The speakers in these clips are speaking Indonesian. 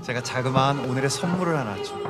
제가 자그마한 오늘의 선물을 하나 좀.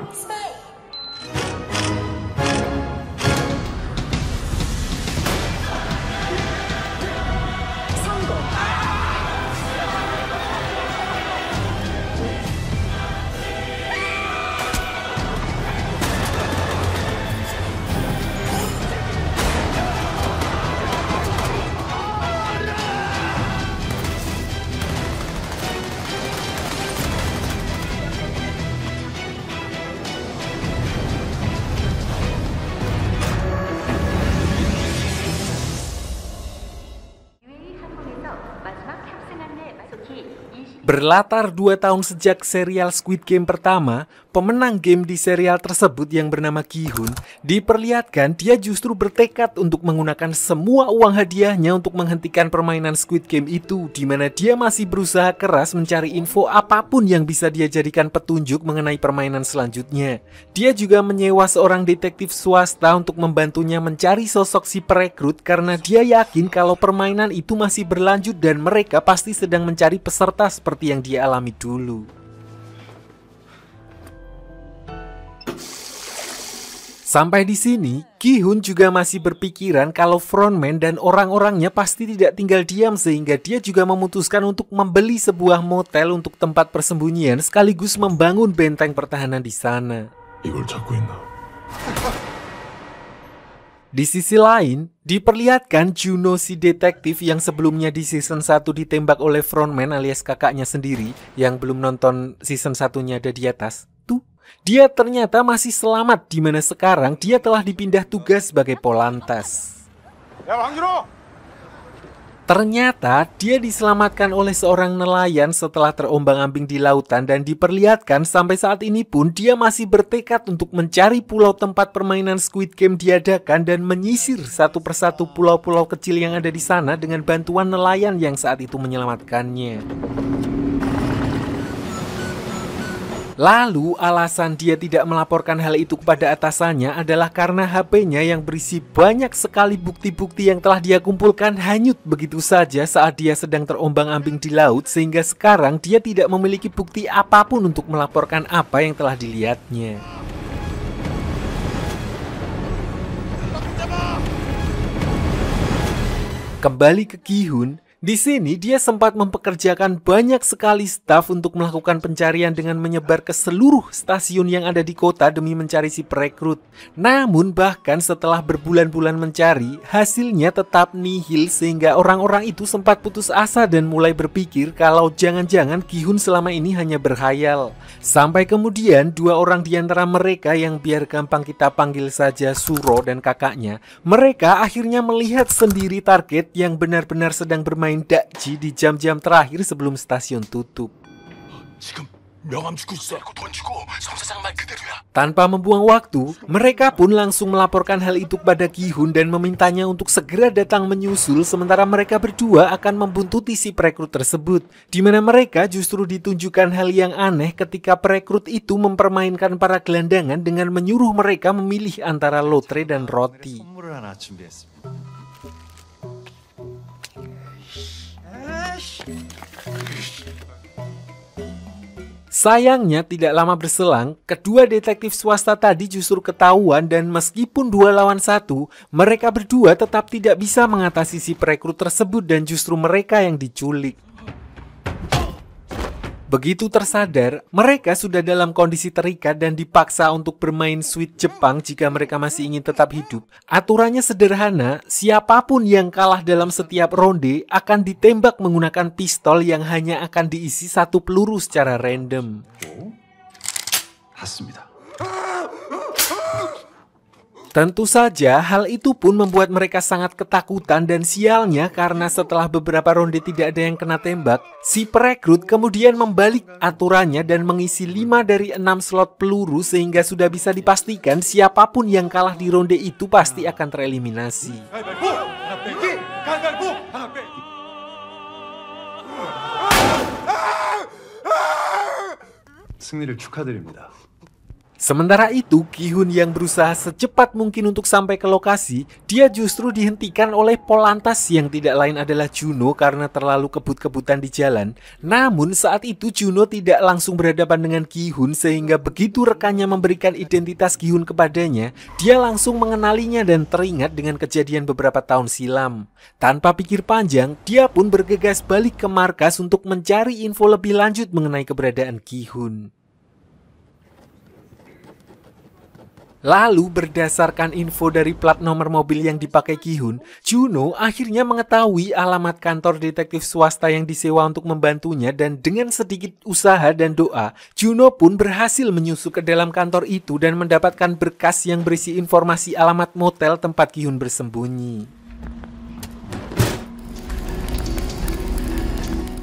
Berlatar 2 tahun sejak serial Squid Game pertama, pemenang game di serial tersebut yang bernama Gi-hun diperlihatkan dia justru bertekad untuk menggunakan semua uang hadiahnya untuk menghentikan permainan Squid Game itu, di mana dia masih berusaha keras mencari info apapun yang bisa dia jadikan petunjuk mengenai permainan selanjutnya. Dia juga menyewa seorang detektif swasta untuk membantunya mencari sosok si perekrut karena dia yakin kalau permainan itu masih berlanjut dan mereka pasti sedang mencari peserta seperti yang dia alami dulu. Sampai di sini, Gi-hun juga masih berpikiran kalau frontman dan orang-orangnya pasti tidak tinggal diam sehingga dia juga memutuskan untuk membeli sebuah motel untuk tempat persembunyian sekaligus membangun benteng pertahanan di sana. Di sisi lain, diperlihatkan Juno si detektif yang sebelumnya di season 1 ditembak oleh frontman alias kakaknya sendiri yang belum nonton season 1-nya ada di atas. Tuh, dia ternyata masih selamat di mana sekarang dia telah dipindah tugas sebagai polantas. Ya, Bang Juno! Ternyata dia diselamatkan oleh seorang nelayan setelah terombang-ambing di lautan dan diperlihatkan sampai saat ini pun dia masih bertekad untuk mencari pulau tempat permainan Squid Game diadakan dan menyisir satu persatu pulau-pulau kecil yang ada di sana dengan bantuan nelayan yang saat itu menyelamatkannya. Lalu alasan dia tidak melaporkan hal itu kepada atasannya adalah karena HP-nya yang berisi banyak sekali bukti-bukti yang telah dia kumpulkan hanyut begitu saja saat dia sedang terombang-ambing di laut sehingga sekarang dia tidak memiliki bukti apapun untuk melaporkan apa yang telah dilihatnya. Kembali ke Gi-hun. Di sini dia sempat mempekerjakan banyak sekali staf untuk melakukan pencarian dengan menyebar ke seluruh stasiun yang ada di kota demi mencari si perekrut. Namun bahkan setelah berbulan-bulan mencari, hasilnya tetap nihil sehingga orang-orang itu sempat putus asa dan mulai berpikir kalau jangan-jangan Gi-hun selama ini hanya berhayal. Sampai kemudian dua orang di antara mereka yang biar gampang kita panggil saja Suro dan kakaknya, mereka akhirnya melihat sendiri target yang benar-benar sedang bermain dakji di jam-jam terakhir sebelum stasiun tutup. Tanpa membuang waktu, mereka pun langsung melaporkan hal itu kepada Gi-hun dan memintanya untuk segera datang menyusul sementara mereka berdua akan membuntuti si perekrut tersebut. Di mana mereka justru ditunjukkan hal yang aneh ketika perekrut itu mempermainkan para gelandangan dengan menyuruh mereka memilih antara lotre dan roti. Sayangnya tidak lama berselang, kedua detektif swasta tadi justru ketahuan dan meskipun 2 lawan 1, mereka berdua tetap tidak bisa mengatasi si perekrut tersebut dan justru mereka yang diculik. Begitu tersadar, mereka sudah dalam kondisi terikat dan dipaksa untuk bermain sweet Jepang jika mereka masih ingin tetap hidup. Aturannya sederhana, siapapun yang kalah dalam setiap ronde akan ditembak menggunakan pistol yang hanya akan diisi 1 peluru secara random. Tentu saja hal itu pun membuat mereka sangat ketakutan dan sialnya karena setelah beberapa ronde tidak ada yang kena tembak, si perekrut kemudian membalik aturannya dan mengisi 5 dari 6 slot peluru sehingga sudah bisa dipastikan siapapun yang kalah di ronde itu pasti akan tereliminasi. 승리를 축하드립니다. Sementara itu, Ki-hun yang berusaha secepat mungkin untuk sampai ke lokasi, dia justru dihentikan oleh Polantas yang tidak lain adalah Juno karena terlalu kebut-kebutan di jalan. Namun saat itu Juno tidak langsung berhadapan dengan Ki-hun sehingga begitu rekannya memberikan identitas Ki-hun kepadanya, dia langsung mengenalinya dan teringat dengan kejadian beberapa tahun silam. Tanpa pikir panjang, dia pun bergegas balik ke markas untuk mencari info lebih lanjut mengenai keberadaan Ki-hun. Lalu berdasarkan info dari plat nomor mobil yang dipakai Ki-hun, Juno akhirnya mengetahui alamat kantor detektif swasta yang disewa untuk membantunya dan dengan sedikit usaha dan doa, Juno pun berhasil menyusup ke dalam kantor itu dan mendapatkan berkas yang berisi informasi alamat motel tempat Ki-hun bersembunyi.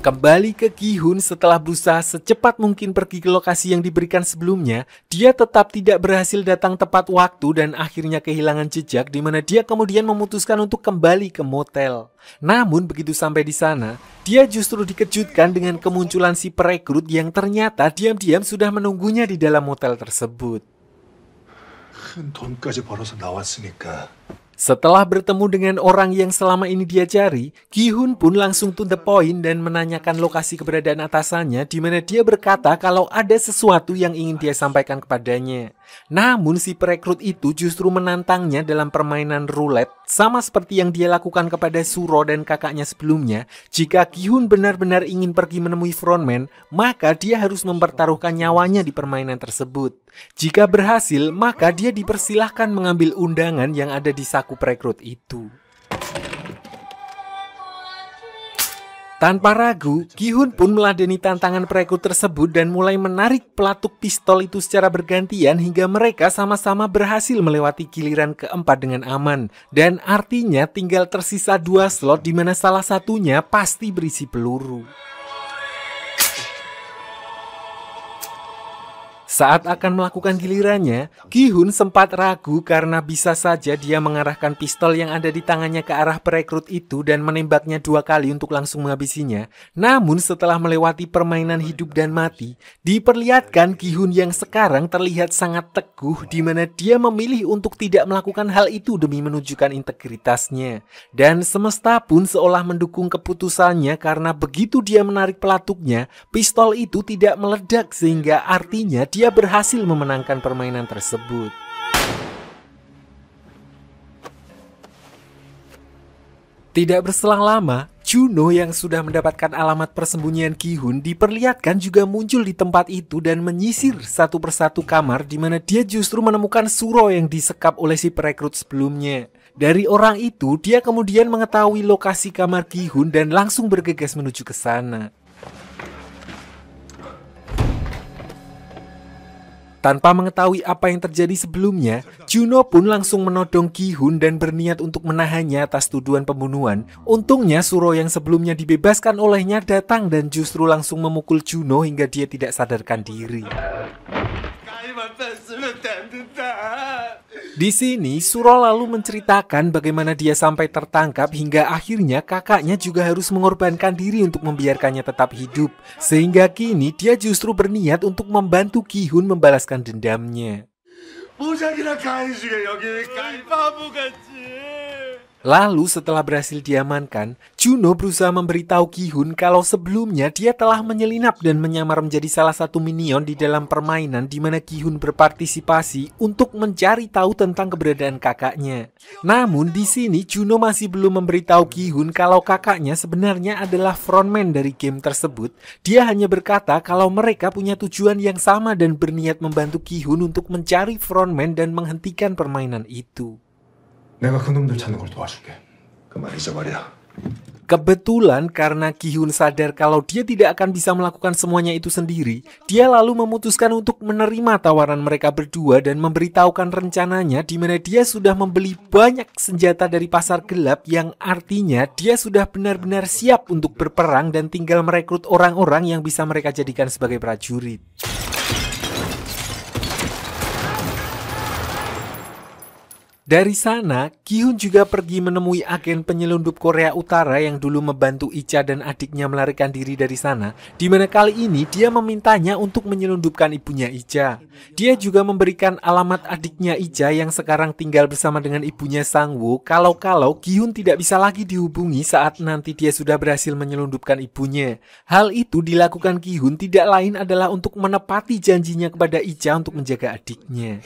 Kembali ke Ki-hun setelah berusaha secepat mungkin pergi ke lokasi yang diberikan sebelumnya, dia tetap tidak berhasil datang tepat waktu dan akhirnya kehilangan jejak di mana dia kemudian memutuskan untuk kembali ke motel. Namun begitu sampai di sana, dia justru dikejutkan dengan kemunculan si perekrut yang ternyata diam-diam sudah menunggunya di dalam motel tersebut. 큰 돈까지 벌어서 나왔으니까. Setelah bertemu dengan orang yang selama ini dia cari, Ki-hun pun langsung to the point dan menanyakan lokasi keberadaan atasannya di mana dia berkata kalau ada sesuatu yang ingin dia sampaikan kepadanya. Namun si perekrut itu justru menantangnya dalam permainan roulette sama seperti yang dia lakukan kepada Suro dan kakaknya sebelumnya. Jika Ki-hun benar-benar ingin pergi menemui frontman, maka dia harus mempertaruhkan nyawanya di permainan tersebut. Jika berhasil, maka dia dipersilahkan mengambil undangan yang ada di saku perekrut itu. Tanpa ragu, Ki-hun pun meladeni tantangan perekrut tersebut dan mulai menarik pelatuk pistol itu secara bergantian hingga mereka sama-sama berhasil melewati giliran keempat dengan aman. Dan artinya tinggal tersisa 2 slot di mana salah satunya pasti berisi peluru. Saat akan melakukan gilirannya, Ki-hun sempat ragu karena bisa saja dia mengarahkan pistol yang ada di tangannya ke arah perekrut itu dan menembaknya 2 kali untuk langsung menghabisinya. Namun setelah melewati permainan hidup dan mati, diperlihatkan Ki-hun yang sekarang terlihat sangat teguh di mana dia memilih untuk tidak melakukan hal itu demi menunjukkan integritasnya. Dan semesta pun seolah mendukung keputusannya karena begitu dia menarik pelatuknya, pistol itu tidak meledak sehingga artinya dia berhasil memenangkan permainan tersebut. Tidak berselang lama, Juno yang sudah mendapatkan alamat persembunyian Ki-hun diperlihatkan juga muncul di tempat itu dan menyisir satu persatu kamar di mana dia justru menemukan Suro yang disekap oleh si perekrut sebelumnya. Dari orang itu, dia kemudian mengetahui lokasi kamar Ki-hun dan langsung bergegas menuju ke sana. Tanpa mengetahui apa yang terjadi sebelumnya, Juno pun langsung menodong Ki-hun dan berniat untuk menahannya atas tuduhan pembunuhan. Untungnya Suro yang sebelumnya dibebaskan olehnya datang dan justru langsung memukul Juno hingga dia tidak sadarkan diri. Di sini, Suro lalu menceritakan bagaimana dia sampai tertangkap hingga akhirnya kakaknya juga harus mengorbankan diri untuk membiarkannya tetap hidup. Sehingga kini dia justru berniat untuk membantu Ki-hun membalaskan dendamnya. Lalu setelah berhasil diamankan, Juno berusaha memberitahu Ki-hun kalau sebelumnya dia telah menyelinap dan menyamar menjadi salah satu minion di dalam permainan di mana Ki-hun berpartisipasi untuk mencari tahu tentang keberadaan kakaknya. Namun di sini Juno masih belum memberitahu Ki-hun kalau kakaknya sebenarnya adalah frontman dari game tersebut. Dia hanya berkata kalau mereka punya tujuan yang sama dan berniat membantu Ki-hun untuk mencari frontman dan menghentikan permainan itu. 내가 그놈들 찾는 걸 도와줄게. 그만 잊어버려. Kebetulan karena Ki-hun sadar kalau dia tidak akan bisa melakukan semuanya itu sendiri, dia lalu memutuskan untuk menerima tawaran mereka berdua dan memberitahukan rencananya di mana dia sudah membeli banyak senjata dari pasar gelap yang artinya dia sudah benar-benar siap untuk berperang dan tinggal merekrut orang-orang yang bisa mereka jadikan sebagai prajurit. Dari sana, Ki-hun juga pergi menemui agen penyelundup Korea Utara yang dulu membantu Icha dan adiknya melarikan diri dari sana, di mana kali ini dia memintanya untuk menyelundupkan ibunya Icha. Dia juga memberikan alamat adiknya Icha yang sekarang tinggal bersama dengan ibunya Sang-woo kalau Ki-hun tidak bisa lagi dihubungi saat nanti dia sudah berhasil menyelundupkan ibunya. Hal itu dilakukan Ki-hun tidak lain adalah untuk menepati janjinya kepada Icha untuk menjaga adiknya.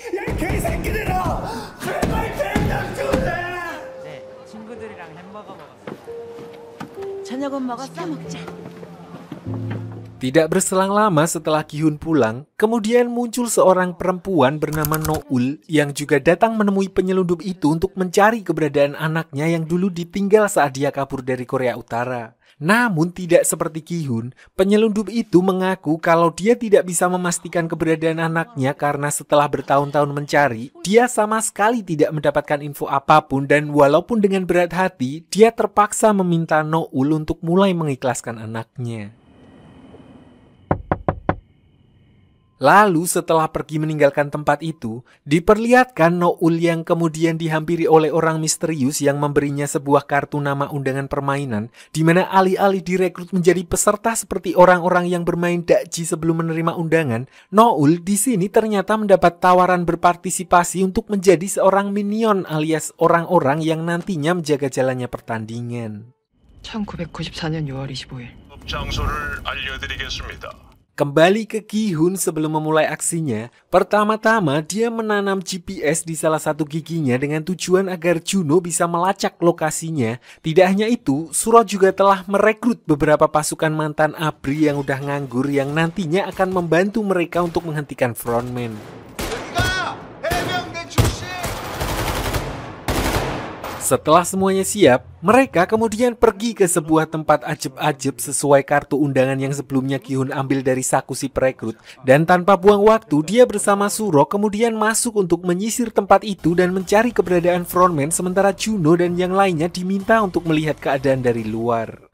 Tidak berselang lama setelah Ki-hun pulang, kemudian muncul seorang perempuan bernama No-ul yang juga datang menemui penyelundup itu untuk mencari keberadaan anaknya yang dulu ditinggal saat dia kabur dari Korea Utara. Namun tidak seperti Ki-hun, penyelundup itu mengaku kalau dia tidak bisa memastikan keberadaan anaknya karena setelah bertahun-tahun mencari, dia sama sekali tidak mendapatkan info apapun dan walaupun dengan berat hati, dia terpaksa meminta No-ul untuk mulai mengikhlaskan anaknya. Lalu setelah pergi meninggalkan tempat itu, diperlihatkan No-ul yang kemudian dihampiri oleh orang misterius yang memberinya sebuah kartu nama undangan permainan, di mana alih-alih direkrut menjadi peserta seperti orang-orang yang bermain dakji sebelum menerima undangan, No-ul di sini ternyata mendapat tawaran berpartisipasi untuk menjadi seorang minion alias orang-orang yang nantinya menjaga jalannya pertandingan. 1994년 6월 25일. 장소를 알려드리겠습니다. Kembali ke Ki-hun sebelum memulai aksinya, pertama-tama dia menanam GPS di salah satu giginya dengan tujuan agar Juno bisa melacak lokasinya. Tidak hanya itu, Suro juga telah merekrut beberapa pasukan mantan ABRI yang udah nganggur yang nantinya akan membantu mereka untuk menghentikan frontman. Setelah semuanya siap, mereka kemudian pergi ke sebuah tempat ajeb-ajeb sesuai kartu undangan yang sebelumnya Ki-hun ambil dari saku si perekrut. Dan tanpa buang waktu, dia bersama Suro kemudian masuk untuk menyisir tempat itu dan mencari keberadaan frontman, sementara Juno dan yang lainnya diminta untuk melihat keadaan dari luar.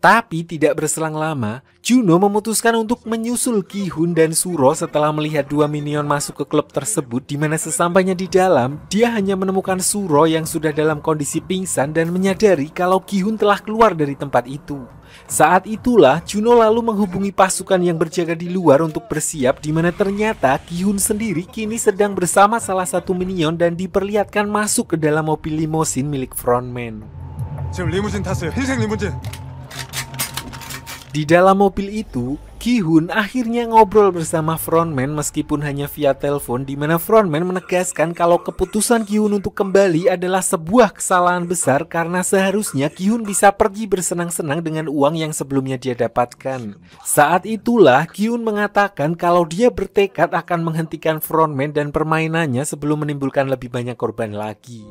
Tapi tidak berselang lama, Juno memutuskan untuk menyusul Ki-hun dan Suro setelah melihat dua minion masuk ke klub tersebut, di mana sesampainya di dalam, dia hanya menemukan Suro yang sudah dalam kondisi pingsan dan menyadari kalau Ki-hun telah keluar dari tempat itu. Saat itulah Juno lalu menghubungi pasukan yang berjaga di luar untuk bersiap, di mana ternyata Ki-hun sendiri kini sedang bersama salah satu minion dan diperlihatkan masuk ke dalam mobil limosin milik frontman. 지금 리무진 탔어요. 흰색 리무진. Di dalam mobil itu, Ki-hun akhirnya ngobrol bersama frontman meskipun hanya via telepon, di mana frontman menegaskan kalau keputusan Ki-hun untuk kembali adalah sebuah kesalahan besar karena seharusnya Ki-hun bisa pergi bersenang-senang dengan uang yang sebelumnya dia dapatkan. Saat itulah Ki-hun mengatakan kalau dia bertekad akan menghentikan frontman dan permainannya sebelum menimbulkan lebih banyak korban lagi.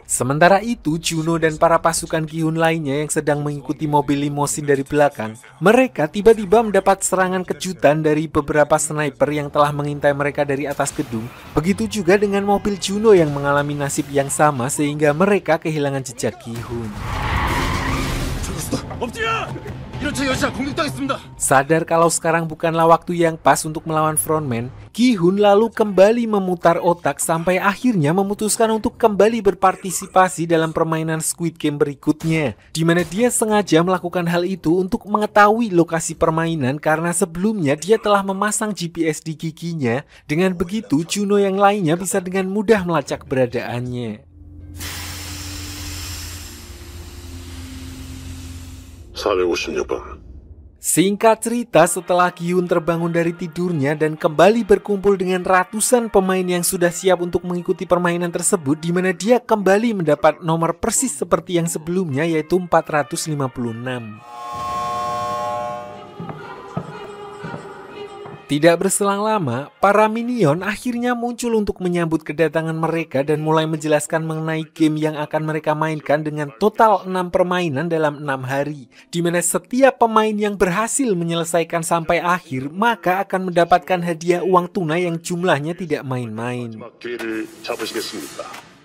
Sementara itu, Juno dan para pasukan Ki-hun lainnya yang sedang mengikuti mobil limosin dari belakang, mereka tiba-tiba mendapat serangan kejutan dari beberapa sniper yang telah mengintai mereka dari atas gedung. Begitu juga dengan mobil Juno yang mengalami nasib yang sama sehingga mereka kehilangan jejak Ki-hun. Sadar kalau sekarang bukanlah waktu yang pas untuk melawan frontman, Ki-hun lalu kembali memutar otak sampai akhirnya memutuskan untuk kembali berpartisipasi dalam permainan Squid Game berikutnya, di mana dia sengaja melakukan hal itu untuk mengetahui lokasi permainan karena sebelumnya dia telah memasang GPS di giginya. Dengan begitu, Juno yang lainnya bisa dengan mudah melacak keberadaannya. 456번. Singkat cerita, setelah Ki-hun terbangun dari tidurnya dan kembali berkumpul dengan ratusan pemain yang sudah siap untuk mengikuti permainan tersebut, di mana dia kembali mendapat nomor persis seperti yang sebelumnya, yaitu 456. Tidak berselang lama, para minion akhirnya muncul untuk menyambut kedatangan mereka dan mulai menjelaskan mengenai game yang akan mereka mainkan dengan total 6 permainan dalam 6 hari. Di mana setiap pemain yang berhasil menyelesaikan sampai akhir, maka akan mendapatkan hadiah uang tunai yang jumlahnya tidak main-main.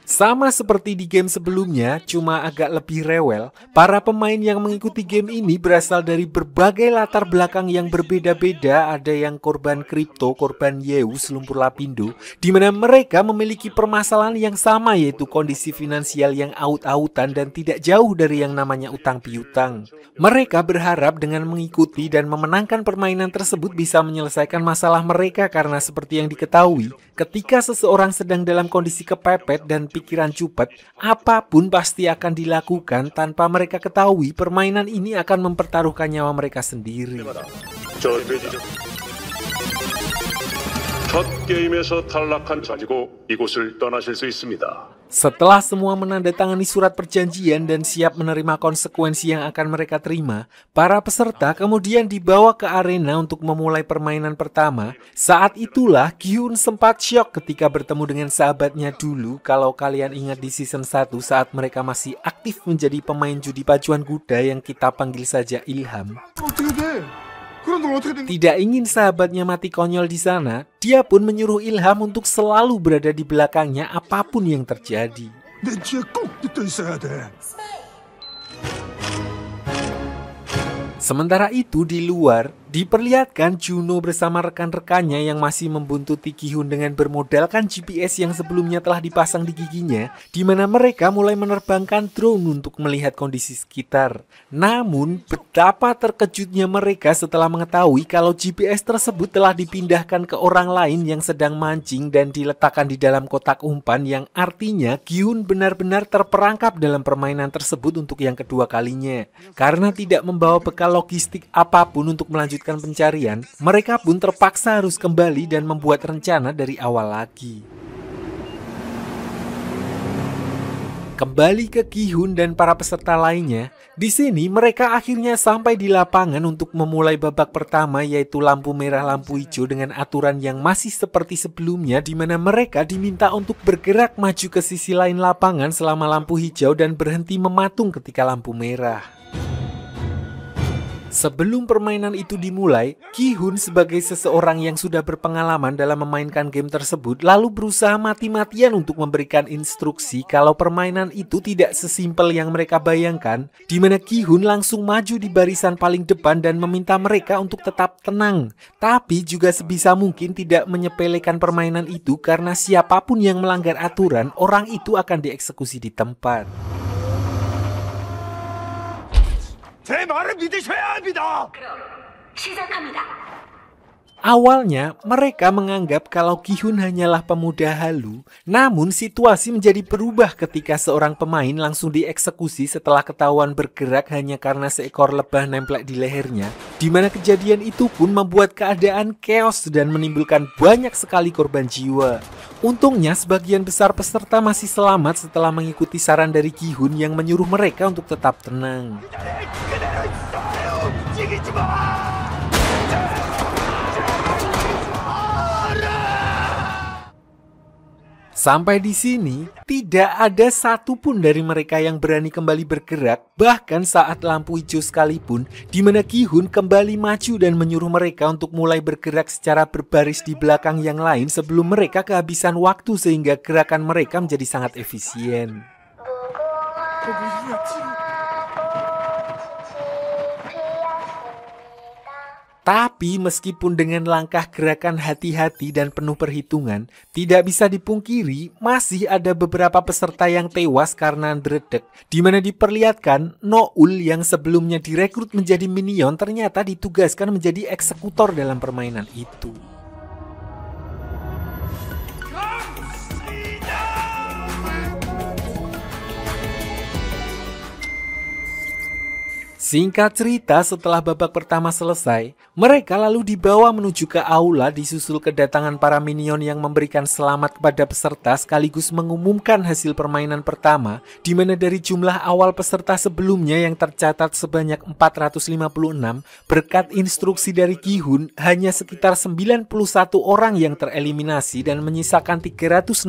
Sama seperti di game sebelumnya, cuma agak lebih rewel, para pemain yang mengikuti game ini berasal dari berbagai latar belakang yang berbeda-beda. Ada yang korban kripto, korban Yeus, lumpur lapindo, di mana mereka memiliki permasalahan yang sama, yaitu kondisi finansial yang aut-autan dan tidak jauh dari yang namanya utang piutang. Mereka berharap dengan mengikuti dan memenangkan permainan tersebut bisa menyelesaikan masalah mereka, karena seperti yang diketahui, ketika seseorang sedang dalam kondisi kepepet dan pikiran cupet, apapun pasti akan dilakukan tanpa mereka ketahui. Permainan ini akan mempertaruhkan nyawa mereka sendiri. 저 돼지죠. 첫 게임에서 탈락한 자지고 이곳을 떠나실 수 있습니다. Setelah semua menandatangani surat perjanjian dan siap menerima konsekuensi yang akan mereka terima, para peserta kemudian dibawa ke arena untuk memulai permainan pertama. Saat itulah Gi-hun sempat syok ketika bertemu dengan sahabatnya dulu. Kalau kalian ingat di season 1 saat mereka masih aktif menjadi pemain judi pacuan kuda yang kita panggil saja Ilham. Tidak ingin sahabatnya mati konyol di sana, dia pun menyuruh Ilham untuk selalu berada di belakangnya apapun yang terjadi. Sementara itu di luar, diperlihatkan Juno bersama rekan-rekannya yang masih membuntuti Gi-hun dengan bermodalkan GPS yang sebelumnya telah dipasang di giginya, di mana mereka mulai menerbangkan drone untuk melihat kondisi sekitar. Namun, betapa terkejutnya mereka setelah mengetahui kalau GPS tersebut telah dipindahkan ke orang lain yang sedang mancing dan diletakkan di dalam kotak umpan, yang artinya Gi-hun benar-benar terperangkap dalam permainan tersebut untuk yang kedua kalinya. Karena tidak membawa bekal logistik apapun untuk melanjutkan pencarian, mereka pun terpaksa harus kembali dan membuat rencana dari awal lagi. Kembali ke Gi-hun dan para peserta lainnya, di sini mereka akhirnya sampai di lapangan untuk memulai babak pertama, yaitu lampu merah lampu hijau dengan aturan yang masih seperti sebelumnya, di mana mereka diminta untuk bergerak maju ke sisi lain lapangan selama lampu hijau dan berhenti mematung ketika lampu merah. Sebelum permainan itu dimulai, Gi-hun sebagai seseorang yang sudah berpengalaman dalam memainkan game tersebut lalu berusaha mati-matian untuk memberikan instruksi kalau permainan itu tidak sesimpel yang mereka bayangkan, di mana Gi-hun langsung maju di barisan paling depan dan meminta mereka untuk tetap tenang, tapi juga sebisa mungkin tidak menyepelekan permainan itu, karena siapapun yang melanggar aturan, orang itu akan dieksekusi di tempat. 제 말을 믿으셔야 합니다. Awalnya, mereka menganggap kalau Gi-hun hanyalah pemuda halu, namun situasi menjadi berubah ketika seorang pemain langsung dieksekusi setelah ketahuan bergerak hanya karena seekor lebah nemplek di lehernya, di mana kejadian itu pun membuat keadaan chaos dan menimbulkan banyak sekali korban jiwa. Untungnya, sebagian besar peserta masih selamat setelah mengikuti saran dari Gi-hun yang menyuruh mereka untuk tetap tenang. Sampai di sini, tidak ada satupun dari mereka yang berani kembali bergerak, bahkan saat lampu hijau sekalipun, di mana Gi-hun kembali maju dan menyuruh mereka untuk mulai bergerak secara berbaris di belakang yang lain sebelum mereka kehabisan waktu, sehingga gerakan mereka menjadi sangat efisien. Tapi meskipun dengan langkah gerakan hati-hati dan penuh perhitungan, tidak bisa dipungkiri masih ada beberapa peserta yang tewas karena ndredeg, di mana diperlihatkan Noul yang sebelumnya direkrut menjadi minion ternyata ditugaskan menjadi eksekutor dalam permainan itu. Singkat cerita, setelah babak pertama selesai, mereka lalu dibawa menuju ke aula disusul kedatangan para minion yang memberikan selamat kepada peserta sekaligus mengumumkan hasil permainan pertama, di mana dari jumlah awal peserta sebelumnya yang tercatat sebanyak 456, berkat instruksi dari Gi-hun hanya sekitar 91 orang yang tereliminasi dan menyisakan 365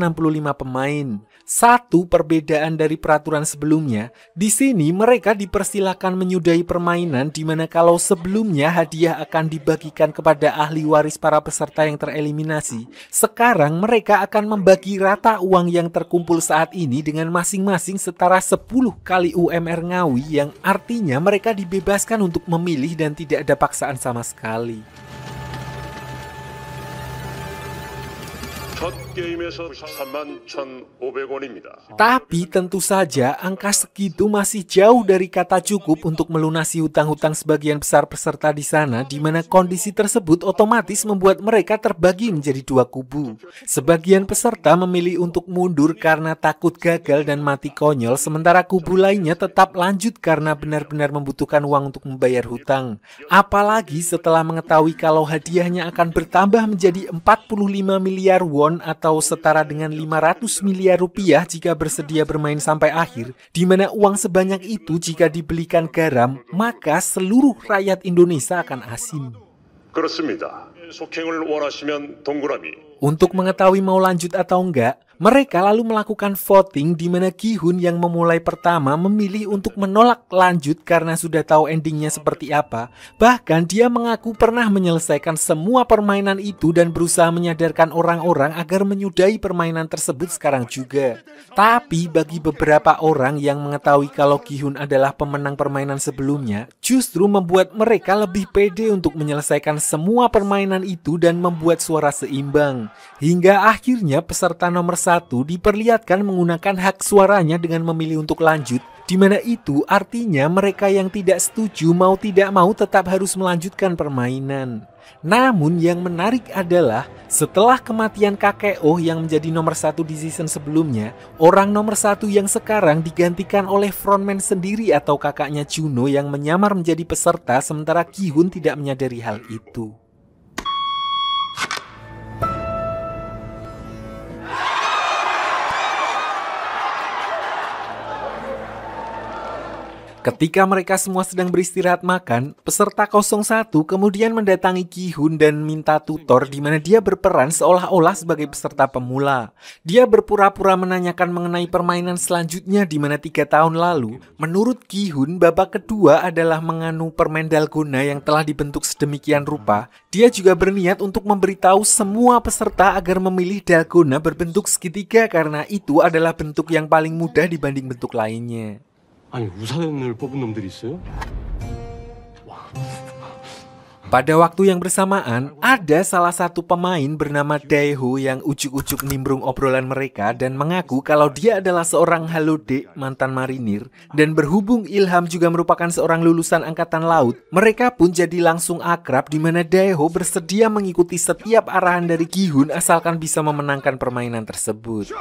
pemain. Satu perbedaan dari peraturan sebelumnya, di sini mereka dipersilakan menyudahi permainan di mana kalau sebelumnya hadiah akan dibagikan kepada ahli waris para peserta yang tereliminasi, sekarang mereka akan membagi rata uang yang terkumpul saat ini dengan masing-masing setara 10 kali UMR Ngawi yang artinya mereka dibebaskan untuk memilih dan tidak ada paksaan sama sekali. 첫 게임에서 31,500원입니다. Tapi tentu saja angka segitu masih jauh dari kata cukup untuk melunasi hutang-hutang sebagian besar peserta di sana, di mana kondisi tersebut otomatis membuat mereka terbagi menjadi dua kubu. Sebagian peserta memilih untuk mundur karena takut gagal dan mati konyol, sementara kubu lainnya tetap lanjut karena benar-benar membutuhkan uang untuk membayar hutang. Apalagi setelah mengetahui kalau hadiahnya akan bertambah menjadi 45 miliar won atau setara dengan 500 miliar rupiah jika bersedia bermain sampai akhir, di mana uang sebanyak itu jika dibelikan garam, maka seluruh rakyat Indonesia akan asin. 그렇습니다. 속행을 원하시면 동그라미. Untuk mengetahui mau lanjut atau enggak, mereka lalu melakukan voting di mana Gi-hun yang memulai pertama memilih untuk menolak lanjut karena sudah tahu endingnya seperti apa. Bahkan dia mengaku pernah menyelesaikan semua permainan itu dan berusaha menyadarkan orang-orang agar menyudahi permainan tersebut sekarang juga. Tapi bagi beberapa orang yang mengetahui kalau Gi-hun adalah pemenang permainan sebelumnya, justru membuat mereka lebih pede untuk menyelesaikan semua permainan itu dan membuat suara seimbang. Hingga akhirnya peserta nomor 1 diperlihatkan menggunakan hak suaranya dengan memilih untuk lanjut, di mana itu artinya mereka yang tidak setuju mau tidak mau tetap harus melanjutkan permainan. Namun yang menarik adalah setelah kematian kakek Oh yang menjadi nomor 1 di season sebelumnya, orang nomor 1 yang sekarang digantikan oleh frontman sendiri atau kakaknya Juno yang menyamar menjadi peserta, sementara Gi-hun tidak menyadari hal itu. Ketika mereka semua sedang beristirahat makan, peserta 01 kemudian mendatangi Gi-hun dan minta tutor di mana dia berperan seolah-olah sebagai peserta pemula. Dia berpura-pura menanyakan mengenai permainan selanjutnya di mana 3 tahun lalu, menurut Gi-hun babak kedua adalah menganu permen dalgona yang telah dibentuk sedemikian rupa. Dia juga berniat untuk memberitahu semua peserta agar memilih dalgona berbentuk segitiga karena itu adalah bentuk yang paling mudah dibanding bentuk lainnya. 아니 우산을 뽑은 놈들이 있어요? Pada waktu yang bersamaan, ada salah satu pemain bernama Daeho yang ujuk-ujuk nimbrung obrolan mereka dan mengaku kalau dia adalah seorang halodek mantan marinir, dan berhubung Ilham juga merupakan seorang lulusan angkatan laut, mereka pun jadi langsung akrab di mana Daeho bersedia mengikuti setiap arahan dari Gi-hun asalkan bisa memenangkan permainan tersebut.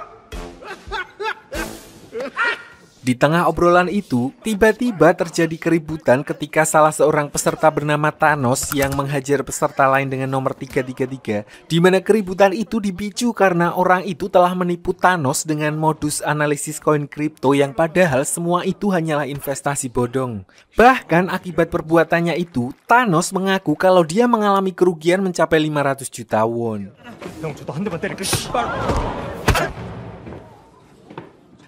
Di tengah obrolan itu, tiba-tiba terjadi keributan ketika salah seorang peserta bernama Thanos yang menghajar peserta lain dengan nomor 333, di mana keributan itu dipicu karena orang itu telah menipu Thanos dengan modus analisis koin kripto yang padahal semua itu hanyalah investasi bodong. Bahkan akibat perbuatannya itu, Thanos mengaku kalau dia mengalami kerugian mencapai 500 juta won.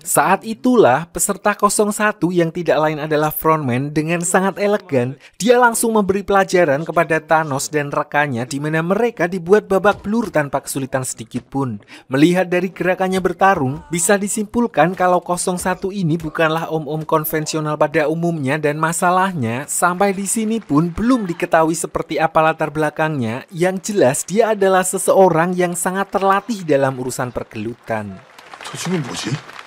Saat itulah peserta 01 yang tidak lain adalah frontman dengan sangat elegan, dia langsung memberi pelajaran kepada Thanos dan rekannya di mana mereka dibuat babak belur tanpa kesulitan sedikit pun. Melihat dari gerakannya bertarung, bisa disimpulkan kalau 01 ini bukanlah om-om konvensional pada umumnya dan masalahnya sampai di sini pun belum diketahui seperti apa latar belakangnya. Yang jelas dia adalah seseorang yang sangat terlatih dalam urusan pergelutan. 저 친구는 뭐지?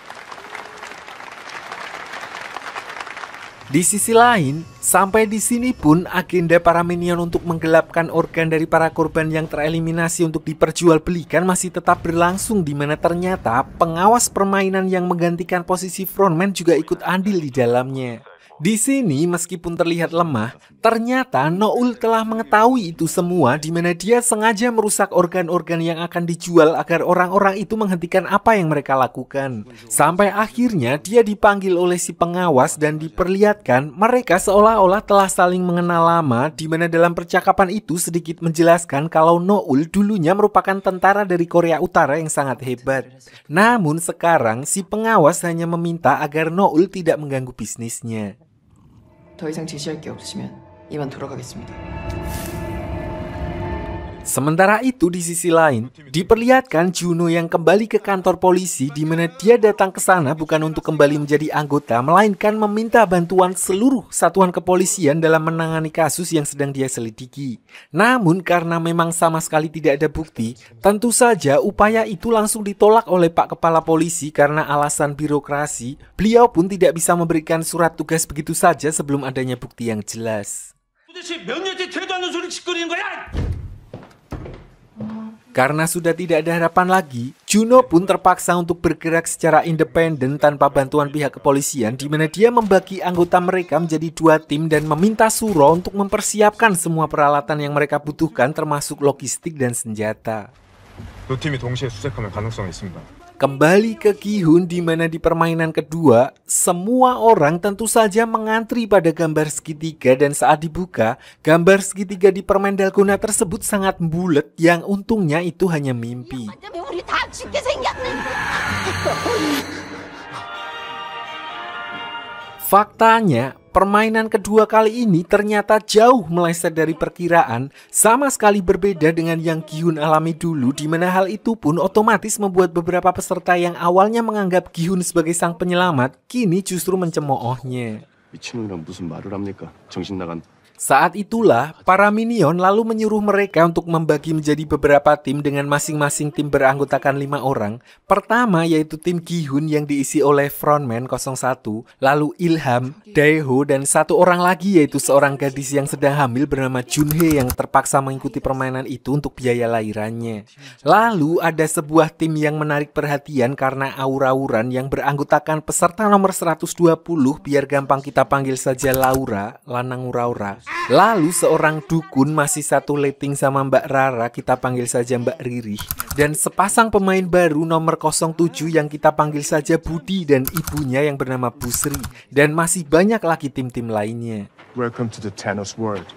Di sisi lain, sampai di sini pun agenda para minion untuk menggelapkan organ dari para korban yang tereliminasi untuk diperjualbelikan masih tetap berlangsung di mana ternyata pengawas permainan yang menggantikan posisi frontman juga ikut andil di dalamnya. Di sini meskipun terlihat lemah, ternyata Noul telah mengetahui itu semua di mana dia sengaja merusak organ-organ yang akan dijual agar orang-orang itu menghentikan apa yang mereka lakukan. Sampai akhirnya dia dipanggil oleh si pengawas dan diperlihatkan mereka seolah-olah telah saling mengenal lama, di mana dalam percakapan itu sedikit menjelaskan kalau Noul dulunya merupakan tentara dari Korea Utara yang sangat hebat. Namun sekarang si pengawas hanya meminta agar Noul tidak mengganggu bisnisnya. 더 이상 지시할 게 없으시면 이만 돌아가겠습니다. Sementara itu di sisi lain, diperlihatkan Juno yang kembali ke kantor polisi di mana dia datang ke sana bukan untuk kembali menjadi anggota, melainkan meminta bantuan seluruh satuan kepolisian dalam menangani kasus yang sedang dia selidiki. Namun karena memang sama sekali tidak ada bukti, tentu saja upaya itu langsung ditolak oleh Pak Kepala Polisi karena alasan birokrasi. Beliau pun tidak bisa memberikan surat tugas begitu saja sebelum adanya bukti yang jelas. Karena sudah tidak ada harapan lagi, Juno pun terpaksa untuk bergerak secara independen tanpa bantuan pihak kepolisian, di mana dia membagi anggota mereka menjadi 2 tim dan meminta Suro untuk mempersiapkan semua peralatan yang mereka butuhkan termasuk logistik dan senjata. 두 팀이 동시에 수색하면 가능성이 있습니다. Kembali ke Gi-hun di mana di permainan kedua, semua orang tentu saja mengantri pada gambar segitiga dan saat dibuka, gambar segitiga di permen dalgona tersebut sangat bulat yang untungnya itu hanya mimpi. Faktanya, permainan kedua kali ini ternyata jauh meleset dari perkiraan, sama sekali berbeda dengan yang Gi-hun alami dulu, di mana hal itu pun otomatis membuat beberapa peserta yang awalnya menganggap Gi-hun sebagai sang penyelamat, kini justru mencemoohnya. 미친놈이랑 무슨 말을 합니까? 정신 나간. Saat itulah, para minion lalu menyuruh mereka untuk membagi menjadi beberapa tim dengan masing-masing tim beranggotakan 5 orang. Pertama yaitu tim Gi-hun yang diisi oleh frontman 01, lalu Ilham, Daeho, dan 1 orang lagi yaitu seorang gadis yang sedang hamil bernama Junhee yang terpaksa mengikuti permainan itu untuk biaya lahirannya. Lalu ada sebuah tim yang menarik perhatian karena aur-auran yang beranggotakan peserta nomor 120, biar gampang kita panggil saja Laura, lanang ura-ura. Lalu seorang dukun masih satu letting sama Mbak Rara, kita panggil saja Mbak Riri. Dan sepasang pemain baru nomor 07 yang kita panggil saja Budi dan ibunya yang bernama Busri. Dan masih banyak lagi tim-tim lainnya. Welcome to the Thanos world.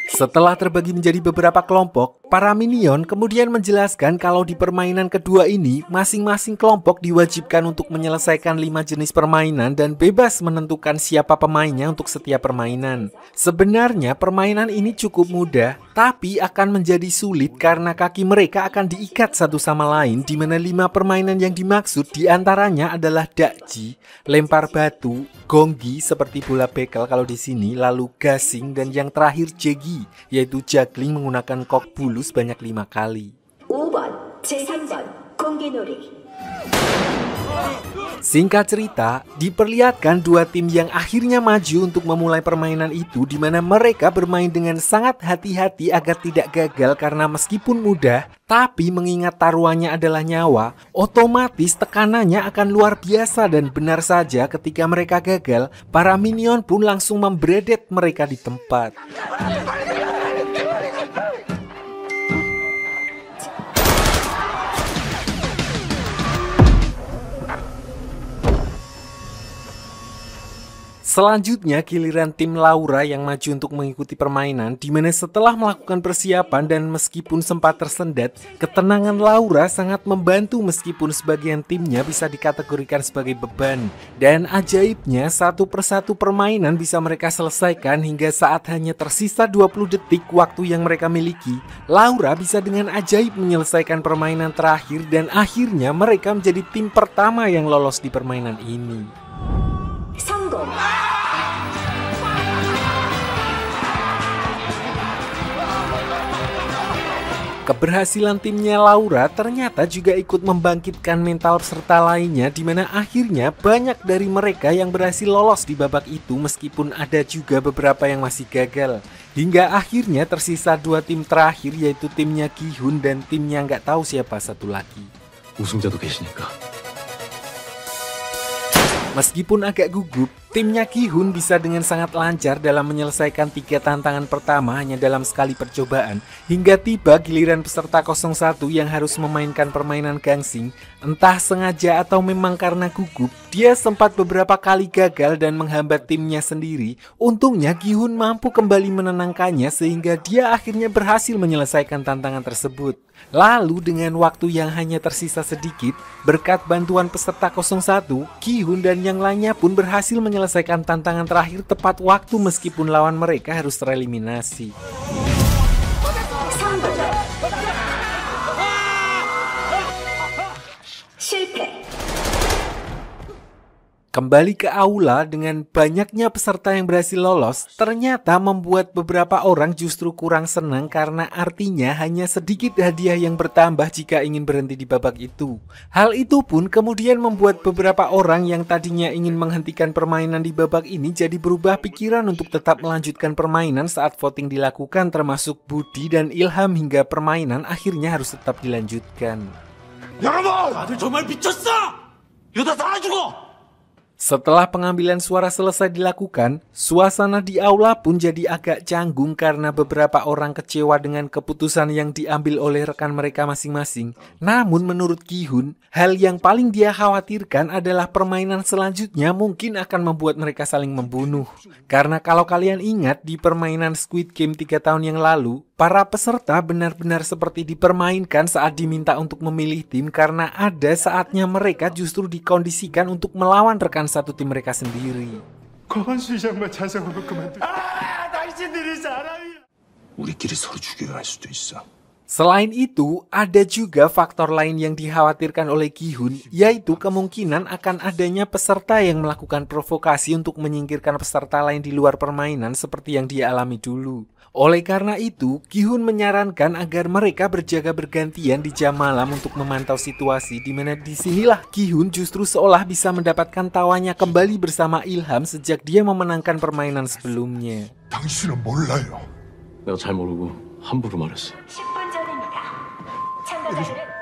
Setelah terbagi menjadi beberapa kelompok, para minion kemudian menjelaskan kalau di permainan kedua ini, masing-masing kelompok diwajibkan untuk menyelesaikan 5 jenis permainan dan bebas menentukan siapa pemainnya untuk setiap permainan. Sebenarnya permainan ini cukup mudah, tapi akan menjadi sulit karena kaki mereka akan diikat satu sama lain, di mana 5 permainan yang dimaksud diantaranya adalah dakji, lempar batu, gonggi seperti bola bekel kalau di sini, lalu gasing, dan yang terakhir jegi, yaitu juggling menggunakan kok bulu sebanyak 5 kali. 5번, 제3번, 공기놀이. Singkat cerita, diperlihatkan 2 tim yang akhirnya maju untuk memulai permainan itu, di mana mereka bermain dengan sangat hati-hati agar tidak gagal karena meskipun mudah, tapi mengingat taruhannya adalah nyawa, otomatis tekanannya akan luar biasa dan benar saja ketika mereka gagal, para minion pun langsung membredet mereka di tempat. Selanjutnya giliran tim Laura yang maju untuk mengikuti permainan, di mana setelah melakukan persiapan dan meskipun sempat tersendat, ketenangan Laura sangat membantu meskipun sebagian timnya bisa dikategorikan sebagai beban. Dan ajaibnya satu persatu permainan bisa mereka selesaikan hingga saat hanya tersisa 20 detik waktu yang mereka miliki. Laura bisa dengan ajaib menyelesaikan permainan terakhir dan akhirnya mereka menjadi tim pertama yang lolos di permainan ini. 성공. Keberhasilan timnya Laura ternyata juga ikut membangkitkan mental peserta lainnya, di mana akhirnya banyak dari mereka yang berhasil lolos di babak itu meskipun ada juga beberapa yang masih gagal. Hingga akhirnya tersisa 2 tim terakhir yaitu timnya Gi-hun dan timnya nggak tahu siapa satu lagi. 우승자도 계시니까. Meskipun agak gugup, timnya Ki-hun bisa dengan sangat lancar dalam menyelesaikan 3 tantangan pertama hanya dalam sekali percobaan, hingga tiba giliran peserta 01 yang harus memainkan permainan gangsing. Entah sengaja atau memang karena gugup, dia sempat beberapa kali gagal dan menghambat timnya sendiri. Untungnya Ki-hun mampu kembali menenangkannya sehingga dia akhirnya berhasil menyelesaikan tantangan tersebut. Lalu dengan waktu yang hanya tersisa sedikit, berkat bantuan peserta 01, Ki-hun dan yang lainnya pun berhasil menyelesaikan tantangan terakhir tepat waktu meskipun lawan mereka harus tereliminasi. 실패. Kembali ke aula dengan banyaknya peserta yang berhasil lolos, ternyata membuat beberapa orang justru kurang senang karena artinya hanya sedikit hadiah yang bertambah jika ingin berhenti di babak itu. Hal itu pun kemudian membuat beberapa orang yang tadinya ingin menghentikan permainan di babak ini jadi berubah pikiran untuk tetap melanjutkan permainan saat voting dilakukan, termasuk Budi dan Ilham, hingga permainan akhirnya harus tetap dilanjutkan. Setelah pengambilan suara selesai dilakukan, suasana di aula pun jadi agak canggung karena beberapa orang kecewa dengan keputusan yang diambil oleh rekan mereka masing-masing. Namun menurut Ki-hun, hal yang paling dia khawatirkan adalah permainan selanjutnya mungkin akan membuat mereka saling membunuh. Karena kalau kalian ingat di permainan Squid Game 3 tahun yang lalu, para peserta benar-benar seperti dipermainkan saat diminta untuk memilih tim karena ada saatnya mereka justru dikondisikan untuk melawan rekan satu tim mereka sendiri. 과반수이장만 찬성하고 그만둬. 우리끼리 서로 죽여야 할 수도 있어. Selain itu, ada juga faktor lain yang dikhawatirkan oleh Ki-hun, yaitu kemungkinan akan adanya peserta yang melakukan provokasi untuk menyingkirkan peserta lain di luar permainan seperti yang dia alami dulu. Oleh karena itu, Ki-hun menyarankan agar mereka berjaga bergantian di jam malam untuk memantau situasi, di mana disinilah Ki-hun justru seolah bisa mendapatkan tawanya kembali bersama Ilham sejak dia memenangkan permainan sebelumnya. 당신은 몰라요. 내가 잘 모르고 함부로 말했어. 10분 전입니다. 참가자들은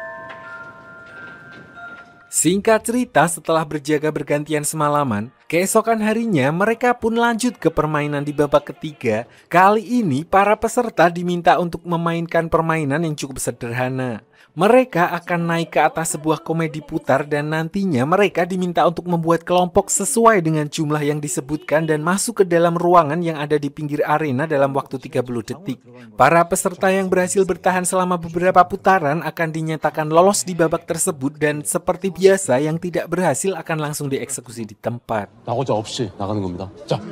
Singkat cerita, setelah berjaga bergantian semalaman, keesokan harinya mereka pun lanjut ke permainan di babak ketiga. Kali ini para peserta diminta untuk memainkan permainan yang cukup sederhana. Mereka akan naik ke atas sebuah komedi putar dan nantinya mereka diminta untuk membuat kelompok sesuai dengan jumlah yang disebutkan dan masuk ke dalam ruangan yang ada di pinggir arena dalam waktu 30 detik. Para peserta yang berhasil bertahan selama beberapa putaran akan dinyatakan lolos di babak tersebut dan seperti biasa yang tidak berhasil akan langsung dieksekusi di tempat. 나고자 없이 나가는 겁니다. 자.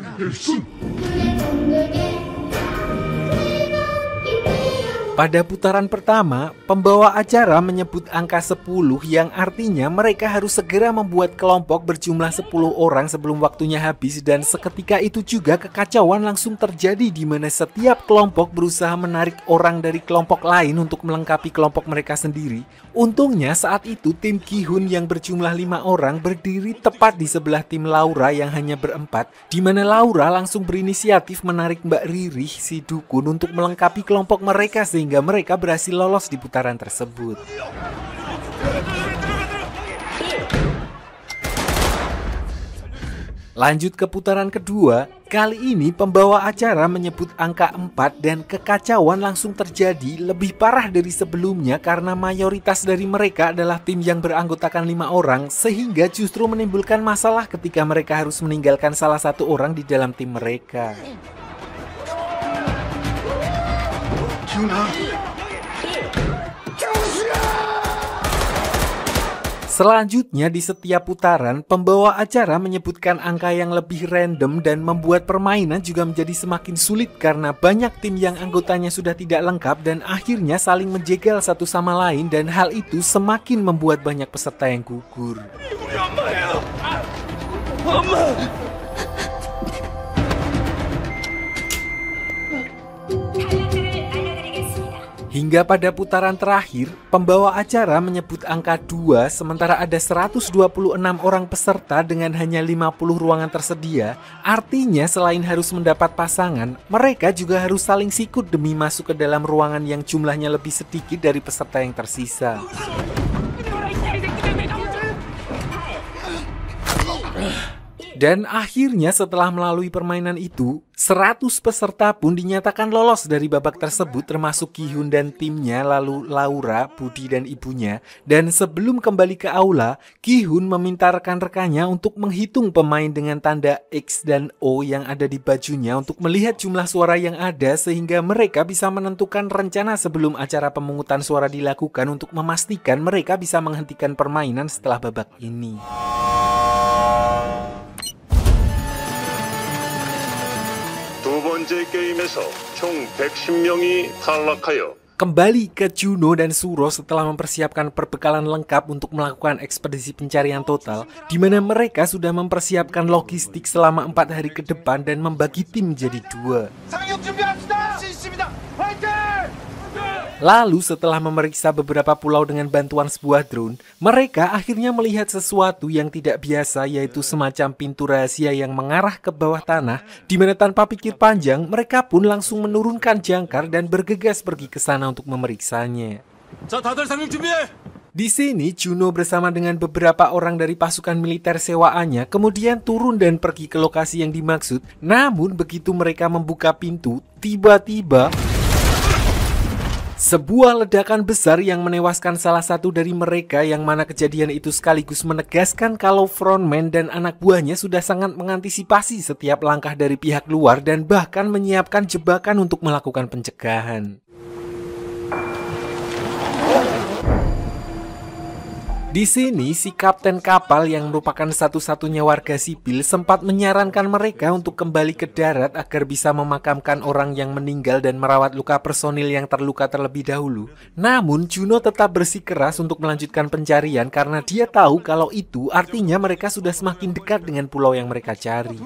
Pada putaran pertama, pembawa acara menyebut angka 10 yang artinya mereka harus segera membuat kelompok berjumlah 10 orang sebelum waktunya habis, dan seketika itu juga kekacauan langsung terjadi di mana setiap kelompok berusaha menarik orang dari kelompok lain untuk melengkapi kelompok mereka sendiri. Untungnya saat itu tim Ki-hun yang berjumlah 5 orang berdiri tepat di sebelah tim Laura yang hanya berempat, di mana Laura langsung berinisiatif menarik Mbak Riri si dukun untuk melengkapi kelompok mereka sehingga mereka berhasil lolos di putaran tersebut. Lanjut ke putaran kedua, kali ini pembawa acara menyebut angka 4 dan kekacauan langsung terjadi lebih parah dari sebelumnya karena mayoritas dari mereka adalah tim yang beranggotakan 5 orang sehingga justru menimbulkan masalah ketika mereka harus meninggalkan salah satu orang di dalam tim mereka. Selanjutnya di setiap putaran, pembawa acara menyebutkan angka yang lebih random dan membuat permainan juga menjadi semakin sulit karena banyak tim yang anggotanya sudah tidak lengkap dan akhirnya saling menjegal satu sama lain, dan hal itu semakin membuat banyak peserta yang gugur. Hingga pada putaran terakhir, pembawa acara menyebut angka 2 sementara ada 126 orang peserta dengan hanya 50 ruangan tersedia. Artinya selain harus mendapat pasangan, mereka juga harus saling sikut demi masuk ke dalam ruangan yang jumlahnya lebih sedikit dari peserta yang tersisa. Dan akhirnya setelah melalui permainan itu, 100 peserta pun dinyatakan lolos dari babak tersebut termasuk Ki-hun dan timnya, lalu Laura, Budi dan ibunya. Dan sebelum kembali ke aula, Ki-hun meminta rekan-rekannya untuk menghitung pemain dengan tanda X dan O yang ada di bajunya untuk melihat jumlah suara yang ada sehingga mereka bisa menentukan rencana sebelum acara pemungutan suara dilakukan untuk memastikan mereka bisa menghentikan permainan setelah babak ini. 두 번째 게임에서 총 110명이 탈락하여 Kembali ke Juno dan Suro setelah mempersiapkan perbekalan lengkap untuk melakukan ekspedisi pencarian total, di mana mereka sudah mempersiapkan logistik selama 4 hari ke depan dan membagi tim jadi 2. Lalu setelah memeriksa beberapa pulau dengan bantuan sebuah drone, mereka akhirnya melihat sesuatu yang tidak biasa, yaitu semacam pintu rahasia yang mengarah ke bawah tanah, di mana tanpa pikir panjang, mereka pun langsung menurunkan jangkar dan bergegas pergi ke sana untuk memeriksanya. Di sini, Juno bersama dengan beberapa orang dari pasukan militer sewaannya kemudian turun dan pergi ke lokasi yang dimaksud. Namun begitu mereka membuka pintu, tiba-tiba sebuah ledakan besar yang menewaskan salah satu dari mereka, yang mana kejadian itu sekaligus menegaskan kalau frontman dan anak buahnya sudah sangat mengantisipasi setiap langkah dari pihak luar dan bahkan menyiapkan jebakan untuk melakukan pencegahan. Di sini, si kapten kapal yang merupakan satu-satunya warga sipil sempat menyarankan mereka untuk kembali ke darat agar bisa memakamkan orang yang meninggal dan merawat luka personil yang terluka terlebih dahulu. Namun, Juno tetap bersikeras untuk melanjutkan pencarian karena dia tahu kalau itu artinya mereka sudah semakin dekat dengan pulau yang mereka cari.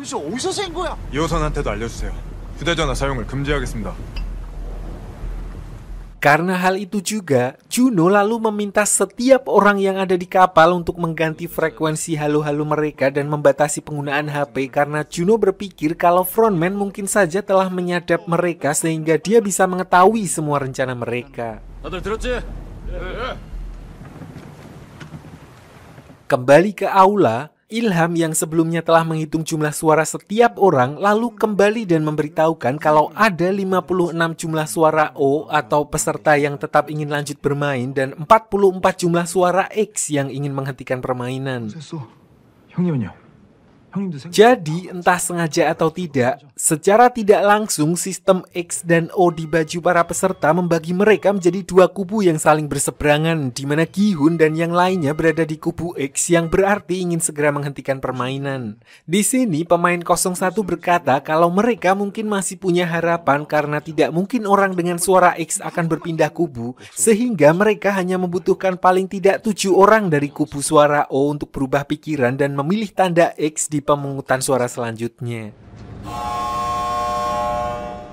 이호선한테도 알려주세요. 휴대전화 사용을 금지하겠습니다. Karena hal itu juga, Juno lalu meminta setiap orang yang ada di kapal untuk mengganti frekuensi halo-halo mereka dan membatasi penggunaan HP karena Juno berpikir kalau frontman mungkin saja telah menyadap mereka sehingga dia bisa mengetahui semua rencana mereka. Kembali ke aula, Ilham yang sebelumnya telah menghitung jumlah suara setiap orang lalu kembali dan memberitahukan kalau ada 56 jumlah suara O atau peserta yang tetap ingin lanjut bermain dan 44 jumlah suara X yang ingin menghentikan permainan. Jadi, entah sengaja atau tidak, secara tidak langsung sistem X dan O di baju para peserta membagi mereka menjadi 2 kubu yang saling berseberangan, di mana Ki-hun dan yang lainnya berada di kubu X yang berarti ingin segera menghentikan permainan. Di sini, pemain 01 berkata kalau mereka mungkin masih punya harapan karena tidak mungkin orang dengan suara X akan berpindah kubu, sehingga mereka hanya membutuhkan paling tidak 7 orang dari kubu suara O untuk berubah pikiran dan memilih tanda X di pemungutan suara selanjutnya.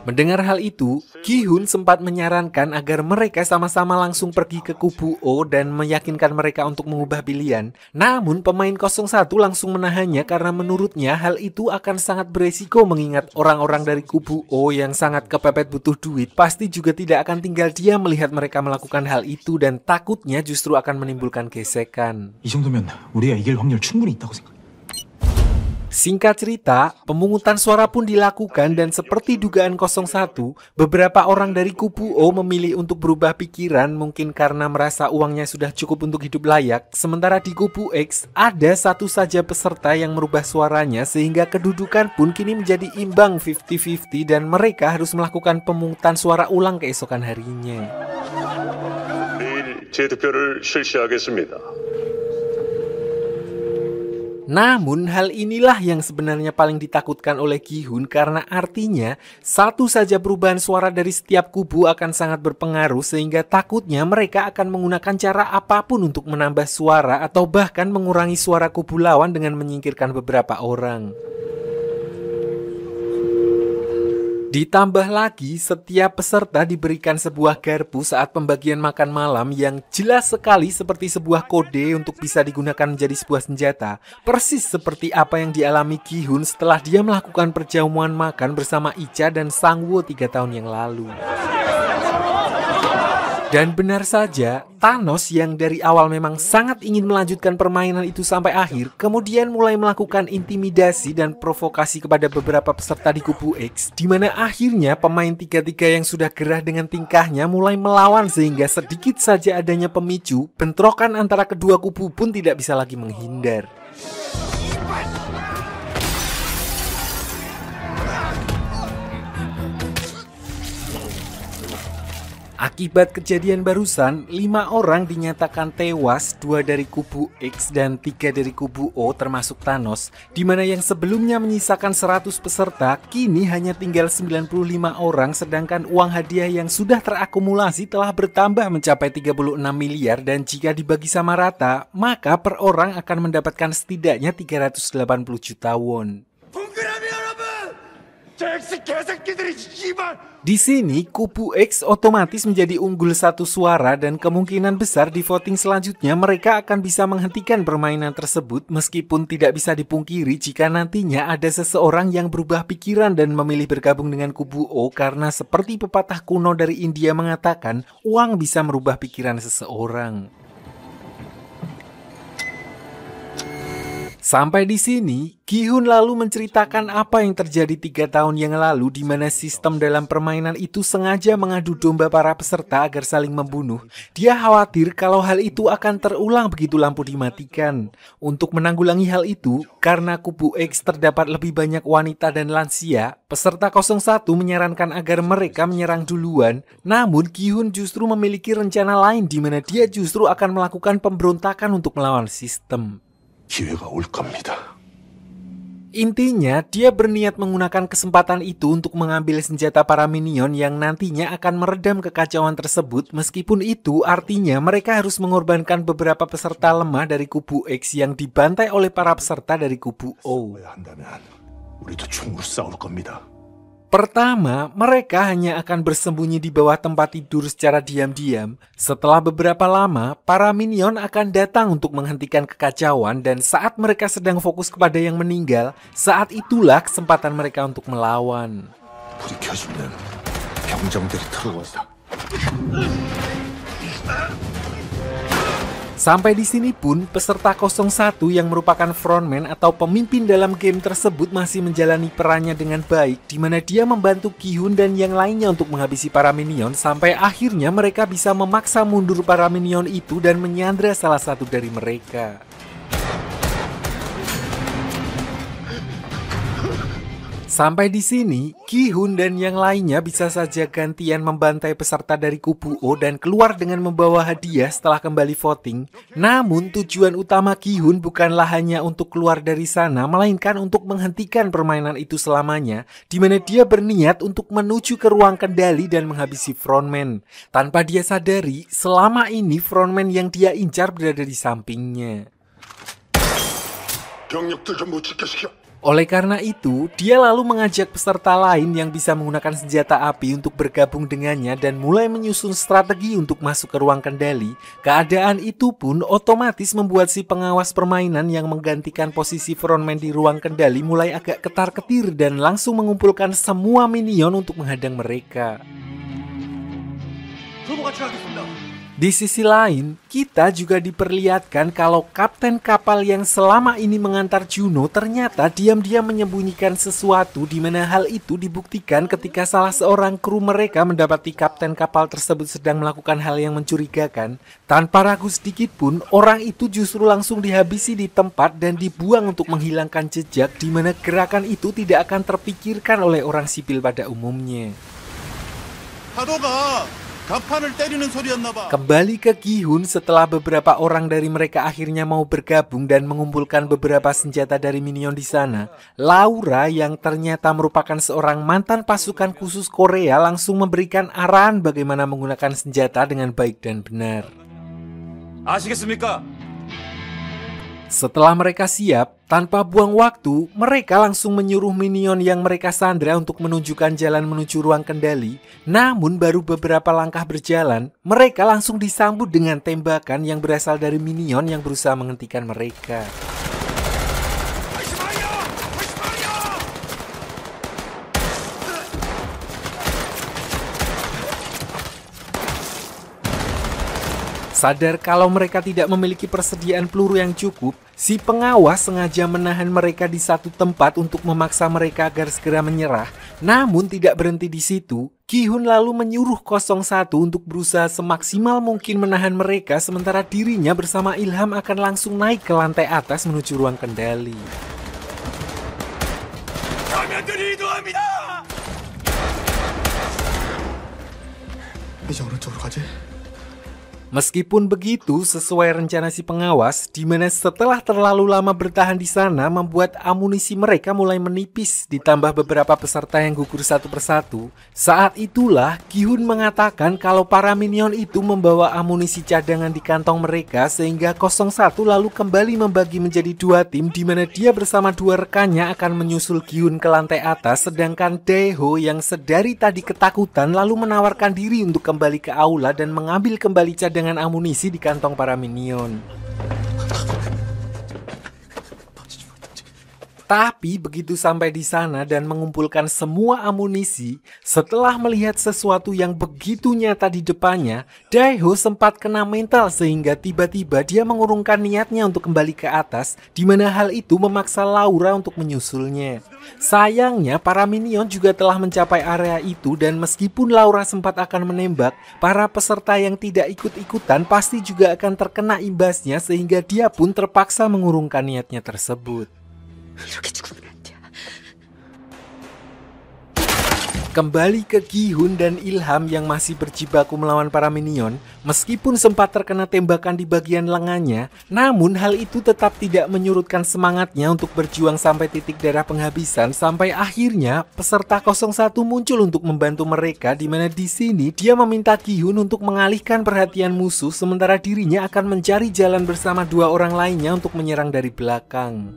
Mendengar hal itu, Ki-hun sempat menyarankan agar mereka sama-sama langsung pergi ke kubu O dan meyakinkan mereka untuk mengubah pilihan. Namun pemain 01 langsung menahannya karena menurutnya hal itu akan sangat beresiko mengingat orang-orang dari kubu O yang sangat kepepet butuh duit pasti juga tidak akan tinggal diam melihat mereka melakukan hal itu dan takutnya justru akan menimbulkan gesekan. 이 정도면 우리가 이길 확률 충분히 있다고 생각. Singkat cerita, pemungutan suara pun dilakukan dan seperti dugaan 01, beberapa orang dari kubu O memilih untuk berubah pikiran mungkin karena merasa uangnya sudah cukup untuk hidup layak. Sementara di kubu X, ada satu saja peserta yang merubah suaranya sehingga kedudukan pun kini menjadi imbang 50-50 dan mereka harus melakukan pemungutan suara ulang keesokan harinya. 내일 재투표를 실시하겠습니다. Namun hal inilah yang sebenarnya paling ditakutkan oleh Ki-hun karena artinya satu saja perubahan suara dari setiap kubu akan sangat berpengaruh sehingga takutnya mereka akan menggunakan cara apapun untuk menambah suara atau bahkan mengurangi suara kubu lawan dengan menyingkirkan beberapa orang. Ditambah lagi, setiap peserta diberikan sebuah garpu saat pembagian makan malam yang jelas sekali seperti sebuah kode untuk bisa digunakan menjadi sebuah senjata. Persis seperti apa yang dialami Ki-hun setelah dia melakukan perjamuan makan bersama Icha dan Sang-woo 3 tahun yang lalu. Dan benar saja, Thanos yang dari awal memang sangat ingin melanjutkan permainan itu sampai akhir, kemudian mulai melakukan intimidasi dan provokasi kepada beberapa peserta di kubu X, di mana akhirnya pemain 3-3 yang sudah gerah dengan tingkahnya mulai melawan sehingga sedikit saja adanya pemicu, bentrokan antara kedua kubu pun tidak bisa lagi menghindar. Akibat kejadian barusan, 5 orang dinyatakan tewas, 2 dari kubu X dan 3 dari kubu O termasuk Thanos, di mana yang sebelumnya menyisakan 100 peserta, kini hanya tinggal 95 orang, sedangkan uang hadiah yang sudah terakumulasi telah bertambah mencapai 36 miliar dan jika dibagi sama rata, maka per orang akan mendapatkan setidaknya 380 juta won. Di sini, kubu X otomatis menjadi unggul 1 suara dan kemungkinan besar di voting selanjutnya mereka akan bisa menghentikan permainan tersebut meskipun tidak bisa dipungkiri jika nantinya ada seseorang yang berubah pikiran dan memilih bergabung dengan kubu O karena seperti pepatah kuno dari India mengatakan, uang bisa merubah pikiran seseorang. Sampai di sini, Gi-hun lalu menceritakan apa yang terjadi 3 tahun yang lalu di mana sistem dalam permainan itu sengaja mengadu domba para peserta agar saling membunuh. Dia khawatir kalau hal itu akan terulang begitu lampu dimatikan. Untuk menanggulangi hal itu, karena kubu X terdapat lebih banyak wanita dan lansia, peserta 01 menyarankan agar mereka menyerang duluan. Namun, Gi-hun justru memiliki rencana lain di mana dia justru akan melakukan pemberontakan untuk melawan sistem. 기회가 올 겁니다. Intinya, dia berniat menggunakan kesempatan itu untuk mengambil senjata para minion yang nantinya akan meredam kekacauan tersebut. Meskipun itu artinya mereka harus mengorbankan beberapa peserta lemah dari kubu X yang dibantai oleh para peserta dari kubu O. 한다면 우리도 총으로 싸울 겁니다. Pertama, mereka hanya akan bersembunyi di bawah tempat tidur secara diam-diam. Setelah beberapa lama, para minion akan datang untuk menghentikan kekacauan dan saat mereka sedang fokus kepada yang meninggal, saat itulah kesempatan mereka untuk melawan. 불이 켜지면 병정들이 들어와서 Sampai di sini pun, peserta 01 yang merupakan frontman atau pemimpin dalam game tersebut masih menjalani perannya dengan baik, di mana dia membantu Gi-hun dan yang lainnya untuk menghabisi para minion sampai akhirnya mereka bisa memaksa mundur para minion itu dan menyandra salah satu dari mereka. Sampai di sini, Gi-hun dan yang lainnya bisa saja gantian membantai peserta dari kubu O dan keluar dengan membawa hadiah setelah kembali voting. Namun tujuan utama Gi-hun bukanlah hanya untuk keluar dari sana, melainkan untuk menghentikan permainan itu selamanya, di mana dia berniat untuk menuju ke ruang kendali dan menghabisi frontman. Tanpa dia sadari, selama ini frontman yang dia incar berada di sampingnya. 병력들 좀 못 지켜시켜. Oleh karena itu, dia lalu mengajak peserta lain yang bisa menggunakan senjata api untuk bergabung dengannya dan mulai menyusun strategi untuk masuk ke ruang kendali. Keadaan itu pun otomatis membuat si pengawas permainan yang menggantikan posisi frontman di ruang kendali mulai agak ketar-ketir dan langsung mengumpulkan semua minion untuk menghadang mereka. Di sisi lain, kita juga diperlihatkan kalau kapten kapal yang selama ini mengantar Juno ternyata diam-diam menyembunyikan sesuatu di mana hal itu dibuktikan ketika salah seorang kru mereka mendapati kapten kapal tersebut sedang melakukan hal yang mencurigakan. Tanpa ragu sedikit pun, orang itu justru langsung dihabisi di tempat dan dibuang untuk menghilangkan jejak di mana gerakan itu tidak akan terpikirkan oleh orang sipil pada umumnya. Kembali ke Gi-hun setelah beberapa orang dari mereka akhirnya mau bergabung dan mengumpulkan beberapa senjata dari minion di sana. Laura yang ternyata merupakan seorang mantan pasukan khusus Korea langsung memberikan arahan bagaimana menggunakan senjata dengan baik dan benar. Setelah mereka siap, tanpa buang waktu, mereka langsung menyuruh minion yang mereka sandra untuk menunjukkan jalan menuju ruang kendali. Namun baru beberapa langkah berjalan, mereka langsung disambut dengan tembakan yang berasal dari minion yang berusaha menghentikan mereka. Sadar kalau mereka tidak memiliki persediaan peluru yang cukup, si pengawas sengaja menahan mereka di satu tempat untuk memaksa mereka agar segera menyerah. Namun tidak berhenti di situ, Ki-hun lalu menyuruh 01 untuk berusaha semaksimal mungkin menahan mereka, sementara dirinya bersama Ilham akan langsung naik ke lantai atas menuju ruang kendali. 이제 어느 쪽으로 가지? Meskipun begitu, sesuai rencana si pengawas, di mana setelah terlalu lama bertahan di sana membuat amunisi mereka mulai menipis, ditambah beberapa peserta yang gugur satu persatu. Saat itulah Ki-hun mengatakan kalau para minion itu membawa amunisi cadangan di kantong mereka, sehingga 01 lalu kembali membagi menjadi dua tim, di mana dia bersama dua rekannya akan menyusul Ki-hun ke lantai atas, sedangkan Daeho yang sedari tadi ketakutan lalu menawarkan diri untuk kembali ke aula dan mengambil kembali cadangan amunisi di kantong para minion. Tapi begitu sampai di sana dan mengumpulkan semua amunisi, setelah melihat sesuatu yang begitu nyata di depannya, Daeho sempat kena mental sehingga tiba-tiba dia mengurungkan niatnya untuk kembali ke atas, di mana hal itu memaksa Laura untuk menyusulnya. Sayangnya para minion juga telah mencapai area itu, dan meskipun Laura sempat akan menembak, para peserta yang tidak ikut-ikutan pasti juga akan terkena imbasnya, sehingga dia pun terpaksa mengurungkan niatnya tersebut. Kembali ke Ki-hun dan Ilham yang masih berjibaku melawan para minion, meskipun sempat terkena tembakan di bagian lengannya, namun hal itu tetap tidak menyurutkan semangatnya untuk berjuang sampai titik darah penghabisan, sampai akhirnya peserta 01 muncul untuk membantu mereka, di mana di sini dia meminta Ki-hun untuk mengalihkan perhatian musuh, sementara dirinya akan mencari jalan bersama dua orang lainnya untuk menyerang dari belakang.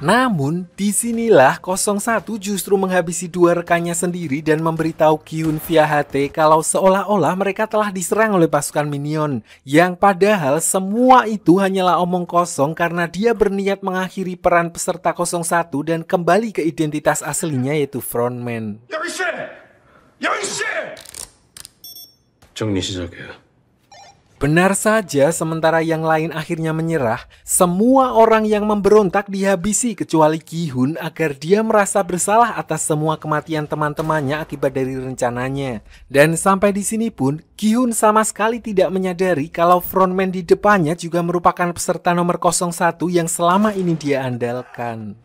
Namun, disinilah 01 justru menghabisi dua rekannya sendiri dan memberitahu Ki-hun via HT kalau seolah-olah mereka telah diserang oleh pasukan minion. Yang padahal semua itu hanyalah omong kosong karena dia berniat mengakhiri peran peserta 01 dan kembali ke identitas aslinya, yaitu frontman. 정리 시작해. Benar saja, sementara yang lain akhirnya menyerah, semua orang yang memberontak dihabisi kecuali Ki-hun agar dia merasa bersalah atas semua kematian teman-temannya akibat dari rencananya. Dan sampai di sini pun, Ki-hun sama sekali tidak menyadari kalau frontman di depannya juga merupakan peserta nomor 01 yang selama ini dia andalkan.